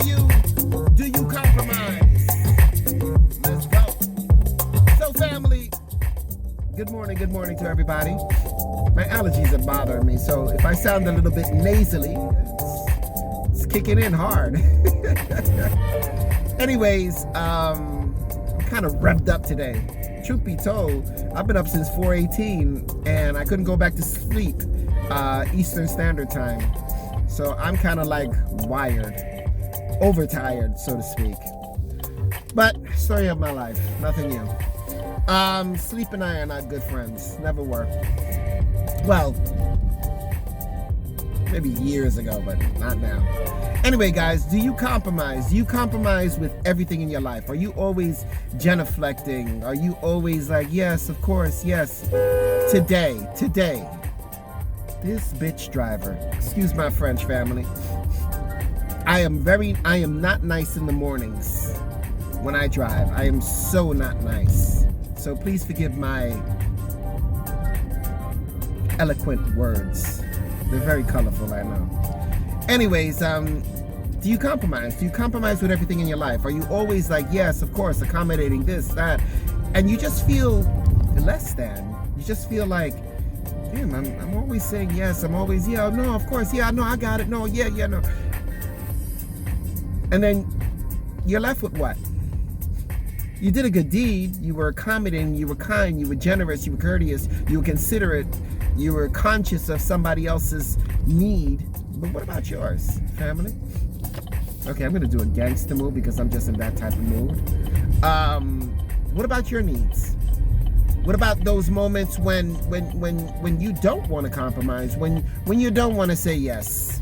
to you, do you compromise? Let's go. So family, good morning to everybody. My allergies are bothering me, so if I sound a little bit nasally, it's kicking in hard. Anyways, I'm kind of revved up today. Truth be told, I've been up since 4:18 and I couldn't go back to sleep Eastern Standard Time. So I'm kind of like wired, overtired, so to speak. But story of my life, nothing new. Sleep and I are not good friends, never were. Well, maybe years ago, but not now. Anyway, guys, do you compromise? Do you compromise with everything in your life? Are you always genuflecting? Are you always like, yes, of course, yes. Today, this bitch driver, excuse my French family, I am not nice in the mornings when I drive. I am so not nice. So please forgive my eloquent words. They're very colorful, I know. Anyways, do you compromise? Do you compromise with everything in your life? Are you always like, yes, of course, accommodating this, that, and you just feel less than? You just feel like, damn, I'm always saying yes. I'm always, yeah, no, of course, yeah, no, I got it, no, yeah, no. And then you're left with what? You did a good deed. You were accommodating. You were kind. You were generous. You were courteous. You were considerate. You were conscious of somebody else's need. But what about yours, family? Okay, I'm gonna do a gangster move because I'm just in that type of mood. What about your needs? What about those moments when you don't want to compromise? When you don't want to say yes?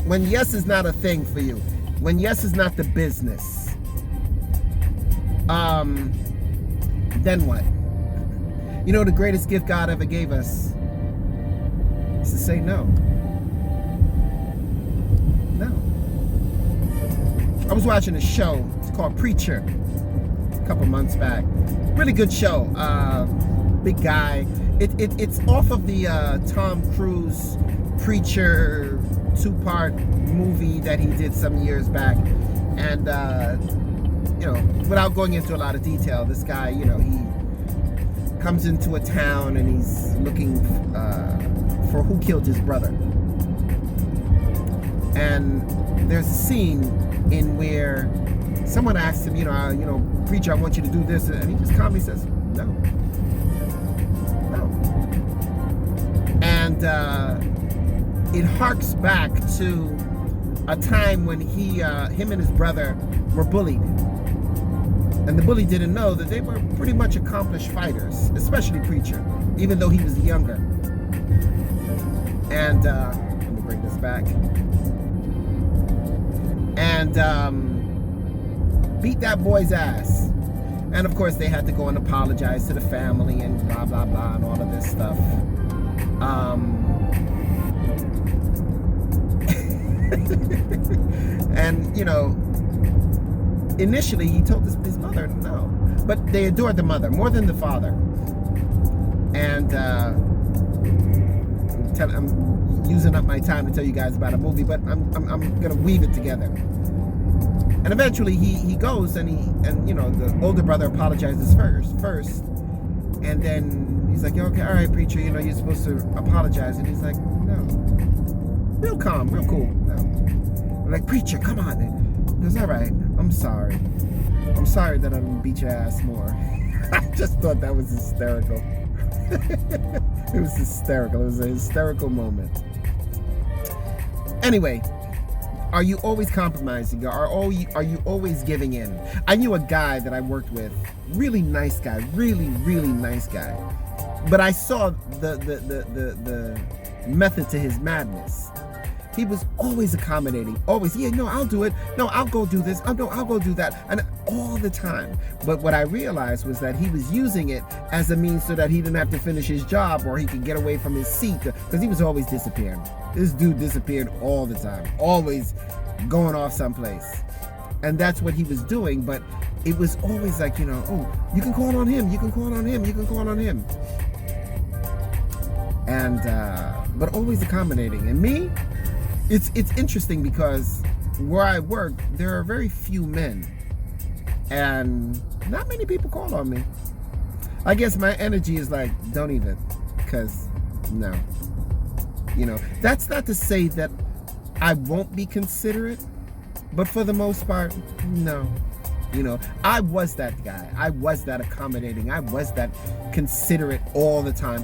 When yes is not a thing for you? When yes is not the business? Then what? You know, the greatest gift God ever gave us is to say no. No. I was watching a show. It's called Preacher a couple months back. Really good show. Big guy. It's off of the Tom Cruise Preacher 2-part movie that he did some years back. And you know, without going into a lot of detail, this guy, you know, he comes into a town and he's looking for who killed his brother. And there's a scene in where someone asks him, you know, preacher, I want you to do this, and he just calmly says, no. And it harks back to a time when him and his brother were bullied. And the bully didn't know that they were pretty much accomplished fighters, especially Preacher, even though he was younger. And let me bring this back. And beat that boy's ass. And of course they had to go and apologize to the family and blah, blah, blah, and all of this stuff. And, you know, initially he told his mother no, but they adored the mother more than the father. And I'm using up my time to tell you guys about a movie, but I'm gonna weave it together. And eventually he goes and you know, the older brother apologizes first, and then he's like, okay, all right, preacher, you know, you're supposed to apologize, and he's like, no, real calm, real cool, no. I'm like, preacher, come on. He goes, all right, I'm sorry that I didn't beat your ass more. I just thought that was hysterical. It was hysterical. It was a hysterical moment. Anyway, are you always compromising? Are you always giving in? I knew a guy that I worked with, really nice guy, really nice guy. But I saw the method to his madness. He was always accommodating, always, yeah, no, I'll do it. No, I'll go do this. Oh, no, I'll go do that. And all the time. But what I realized was that he was using it as a means so that he didn't have to finish his job, or he could get away from his seat, because he was always disappearing. This dude disappeared all the time, always going off someplace. And that's what he was doing. But it was always like, you know, oh, you can call on him, you can call on him, you can call on him. And, but always accommodating. And me, it's interesting because where I work, there are very few men, and not many people call on me. I guess my energy is like, don't even, because no. That's not to say that I won't be considerate, but for the most part, no. I was that guy. I was that accommodating. I was that considerate all the time.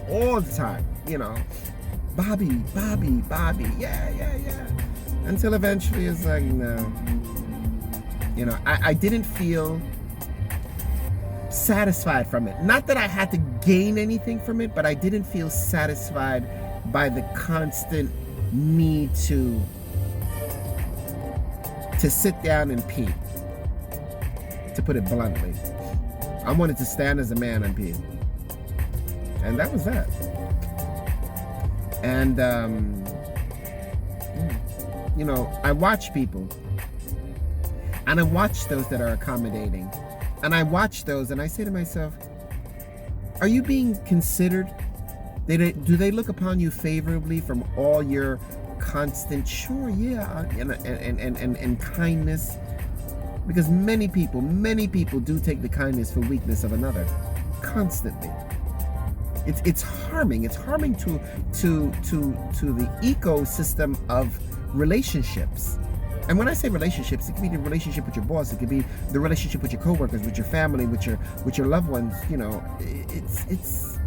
Bobby, yeah. Until eventually it's like, no. I didn't feel satisfied from it. Not that I had to gain anything from it, but I didn't feel satisfied by the constant need to sit down and pee, to put it bluntly. I wanted to stand as a man and pee. And that was that. And, I watch people. And I watch those that are accommodating. And I watch those and I say to myself, are you being considered? Do they look upon you favorably from all your constant, sure, yeah, and kindness? Because many people do take the kindness for weakness of another, constantly. It's harming. It's harming to the ecosystem of relationships. And when I say relationships, it could be the relationship with your boss. It could be the relationship with your coworkers, with your family, with your loved ones. It's.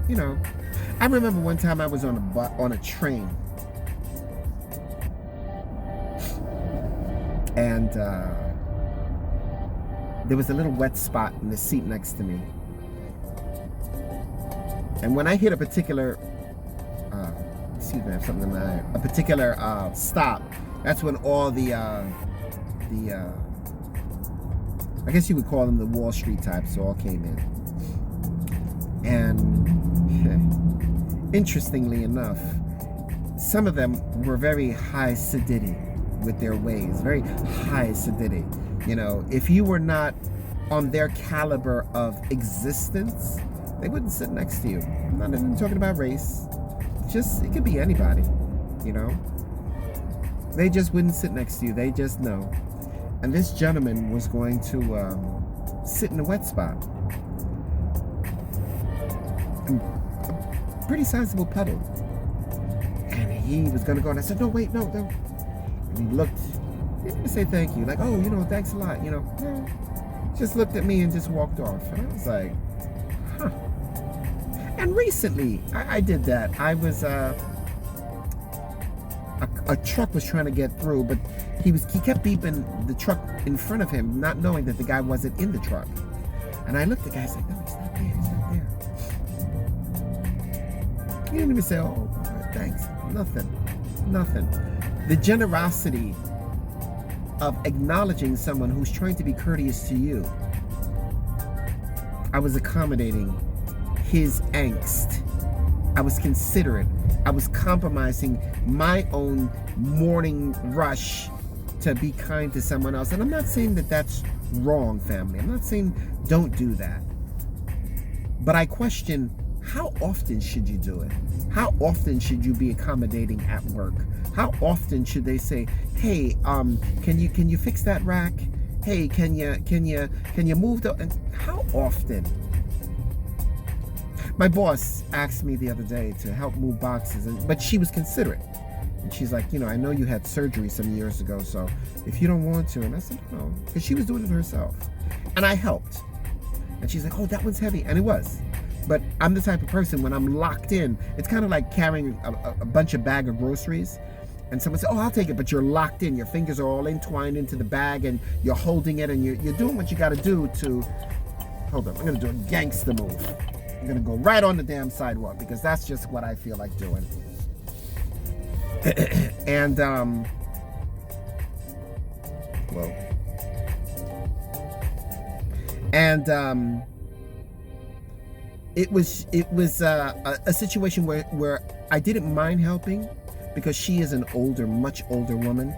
I remember one time I was on a train, and there was a little wet spot in the seat next to me. And when I hit a particular, excuse me, I have something in my eye, a particular stop, that's when all the I guess you would call them the Wall Street types all came in. And interestingly enough, some of them were very high acidity with their ways, very high acidity. If you were not on their caliber of existence, they wouldn't sit next to you. I'm not even talking about race. It could be anybody, They just wouldn't sit next to you. They just know. And this gentleman was going to sit in a wet spot. A pretty sizable puddle. And he was going to go, and I said, no, wait, no. And he looked, he didn't say thank you. Like, oh, thanks a lot, No. Just looked at me and just walked off. And I was like, huh. And recently, I did that. I was, a truck was trying to get through, but he kept beeping the truck in front of him, not knowing that the guy wasn't in the truck. And I looked at the guy, I was like, no, he's not there. He didn't even say, oh, thanks. Nothing. The generosity of acknowledging someone who's trying to be courteous to you. I was accommodating his angst. I was considerate. I was compromising my own morning rush to be kind to someone else. And I'm not saying that that's wrong, family. I'm not saying don't do that. But I question, how often should you do it? How often should you be accommodating at work? How often should they say, hey, can you fix that rack? Hey, can you move the, and how often? My boss asked me the other day to help move boxes, but she was considerate. And she's like, I know you had surgery some years ago, so if you don't want to. And I said, no, because she was doing it herself. And I helped. And she's like, oh, that one's heavy. And it was. But I'm the type of person, when I'm locked in, it's kind of like carrying a bunch of bag of groceries. And someone says, oh, I'll take it, but you're locked in. Your fingers are all entwined into the bag, and you're holding it, and you're doing what you got to do to, hold up, I'm going to do a gangster move. I'm going to go right on the damn sidewalk, because that's just what I feel like doing. And, whoa. And, it was a situation where I didn't mind helping, because she is an older, much older woman.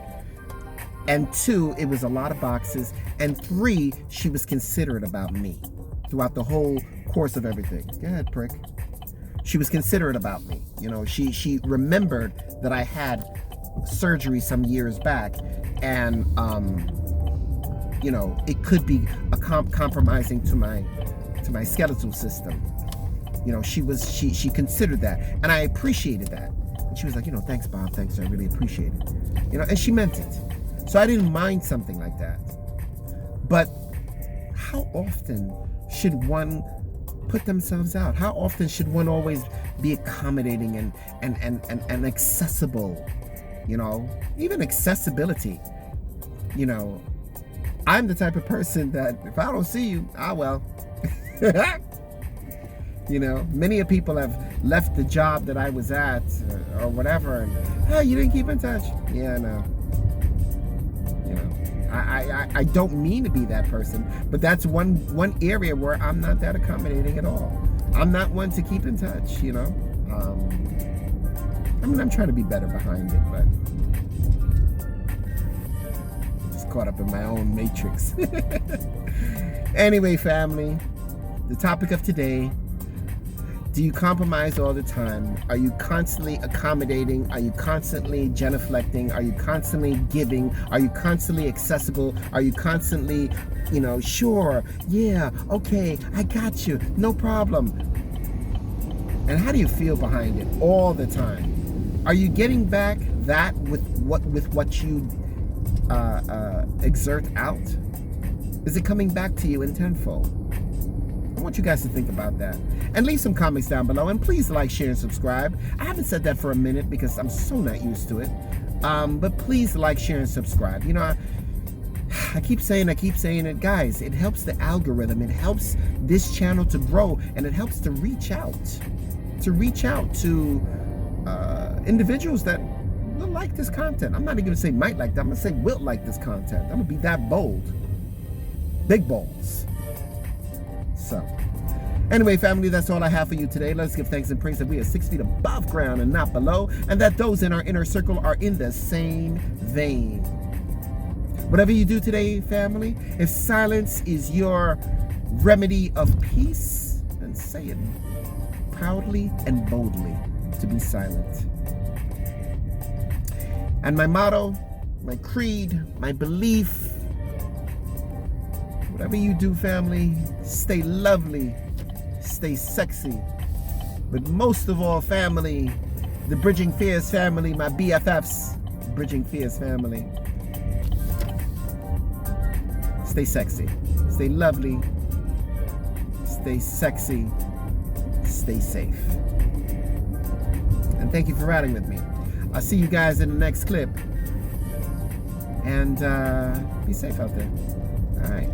And 2, it was a lot of boxes. And 3, she was considerate about me throughout the whole course of everything. Go ahead, prick. She was considerate about me. She remembered that I had surgery some years back, and it could be compromising to my skeletal system. She considered that, and I appreciated that. And she was like, thanks, Bob, thanks, I really appreciate it. And she meant it. So I didn't mind something like that. But how often should one put themselves out? How often should one always be accommodating and accessible? Even accessibility. I'm the type of person that if I don't see you, well. Many of people have left the job that I was at or whatever, and hey, you didn't keep in touch. Yeah, no. I don't mean to be that person, but that's one area where I'm not that accommodating at all. I'm not one to keep in touch. I'm trying to be better behind it, but just caught up in my own matrix. Anyway, family, the topic of today: do you compromise all the time? Are you constantly accommodating? Are you constantly genuflecting? Are you constantly giving? Are you constantly accessible? Are you constantly, sure, yeah, okay, I got you, no problem? And how do you feel behind it all the time? Are you getting back that with what you exert out? Is it coming back to you in tenfold? I want you guys to think about that. And leave some comments down below. And please like, share, and subscribe. I haven't said that for a minute because I'm so not used to it. But please like, share, and subscribe. I keep saying it. Guys, it helps the algorithm. It helps this channel to grow. And it helps to reach out. To individuals that will like this content. I'm not even going to say might like that. I'm going to say will like this content. I'm going to be that bold. Big balls. So, anyway, family, that's all I have for you today. Let's give thanks and praise that we are 6 feet above ground and not below, and that those in our inner circle are in the same vein. Whatever you do today, family, if silence is your remedy of peace, then say it proudly and boldly, to be silent. And my motto, my creed, my belief: whatever you do, family, stay lovely, stay sexy. But most of all, family, the Bridging Fears family, my BFFs, Bridging Fears family, stay sexy, stay lovely, stay sexy, stay safe. And thank you for riding with me. I'll see you guys in the next clip. And be safe out there. All right.